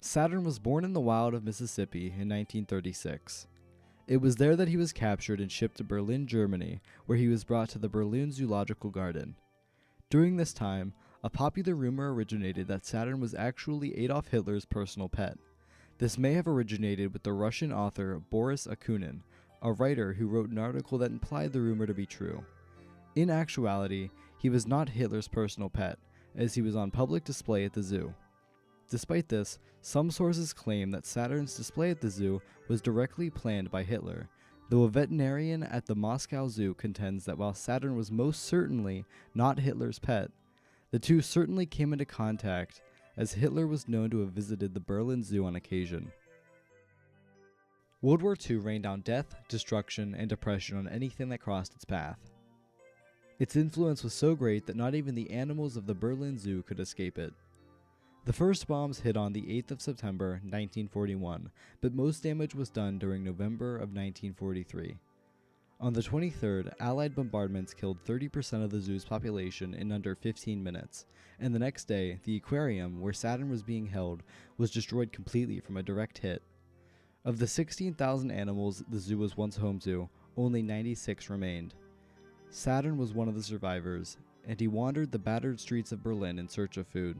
Saturn was born in the wild of Mississippi in 1936. It was there that he was captured and shipped to Berlin, Germany, where he was brought to the Berlin Zoological Garden. During this time, a popular rumor originated that Saturn was actually Adolf Hitler's personal pet. This may have originated with the Russian author Boris Akunin, a writer who wrote an article that implied the rumor to be true. In actuality, he was not Hitler's personal pet, as he was on public display at the zoo. Despite this, some sources claim that Saturn's display at the zoo was directly planned by Hitler, though a veterinarian at the Moscow Zoo contends that while Saturn was most certainly not Hitler's pet, the two certainly came into contact, as Hitler was known to have visited the Berlin Zoo on occasion. World War II rained down death, destruction, and depression on anything that crossed its path. Its influence was so great that not even the animals of the Berlin Zoo could escape it. The first bombs hit on the 8th of September 1941, but most damage was done during November of 1943. On the 23rd, Allied bombardments killed 30% of the zoo's population in under 15 minutes, and the next day, the aquarium where Saturn was being held was destroyed completely from a direct hit. Of the 16,000 animals the zoo was once home to, only 96 remained. Saturn was one of the survivors, and he wandered the battered streets of Berlin in search of food.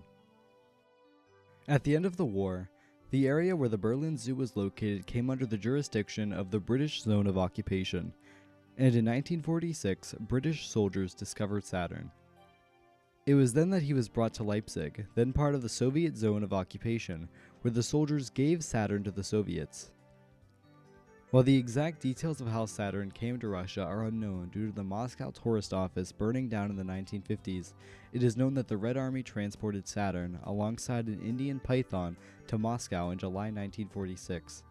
At the end of the war, the area where the Berlin Zoo was located came under the jurisdiction of the British Zone of Occupation, and in 1946, British soldiers discovered Saturn. It was then that he was brought to Leipzig, then part of the Soviet Zone of Occupation, where the soldiers gave Saturn to the Soviets. While the exact details of how Saturn came to Russia are unknown due to the Moscow tourist office burning down in the 1950s, it is known that the Red Army transported Saturn alongside an Indian python to Moscow in July 1946.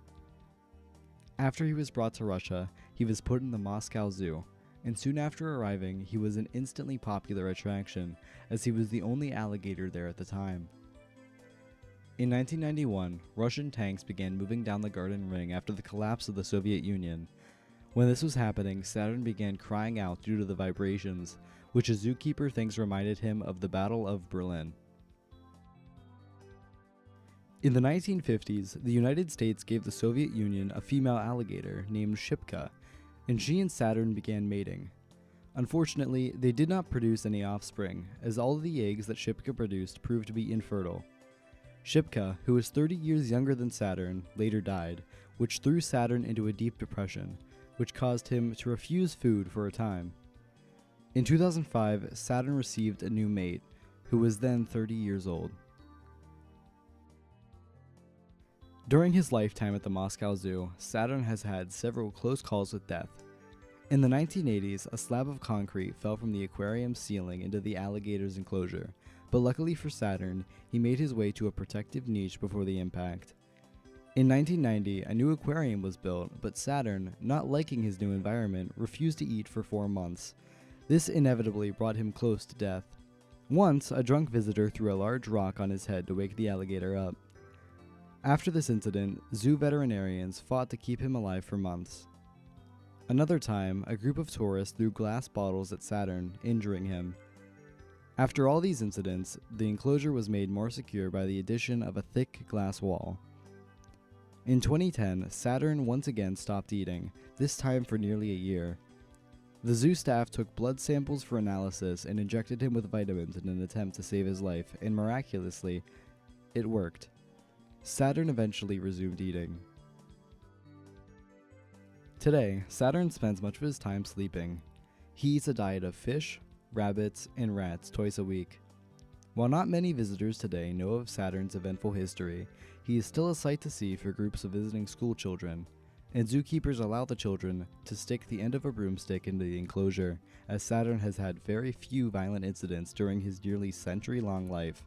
After he was brought to Russia, he was put in the Moscow Zoo, and soon after arriving, he was an instantly popular attraction, as he was the only alligator there at the time. In 1991, Russian tanks began moving down the Garden Ring after the collapse of the Soviet Union. When this was happening, Saturn began crying out due to the vibrations, which a zookeeper thinks reminded him of the Battle of Berlin. In the 1950s, the United States gave the Soviet Union a female alligator named Shipka, and she and Saturn began mating. Unfortunately, they did not produce any offspring, as all of the eggs that Shipka produced proved to be infertile. Shipka, who was 30 years younger than Saturn, later died, which threw Saturn into a deep depression, which caused him to refuse food for a time. In 2005, Saturn received a new mate, who was then 30 years old. During his lifetime at the Moscow Zoo, Saturn has had several close calls with death. In the 1980s, a slab of concrete fell from the aquarium's ceiling into the alligator's enclosure, but luckily for Saturn, he made his way to a protective niche before the impact. In 1990, a new aquarium was built, but Saturn, not liking his new environment, refused to eat for 4 months. This inevitably brought him close to death. Once, a drunk visitor threw a large rock on his head to wake the alligator up. After this incident, zoo veterinarians fought to keep him alive for months. Another time, a group of tourists threw glass bottles at Saturn, injuring him. After all these incidents, the enclosure was made more secure by the addition of a thick glass wall. In 2010, Saturn once again stopped eating, this time for nearly a year. The zoo staff took blood samples for analysis and injected him with vitamins in an attempt to save his life, and miraculously, it worked. Saturn eventually resumed eating. Today, Saturn spends much of his time sleeping. He eats a diet of fish, rabbits, and rats twice a week. While not many visitors today know of Saturn's eventful history, he is still a sight to see for groups of visiting school children, and zookeepers allow the children to stick the end of a broomstick into the enclosure, as Saturn has had very few violent incidents during his nearly century-long life.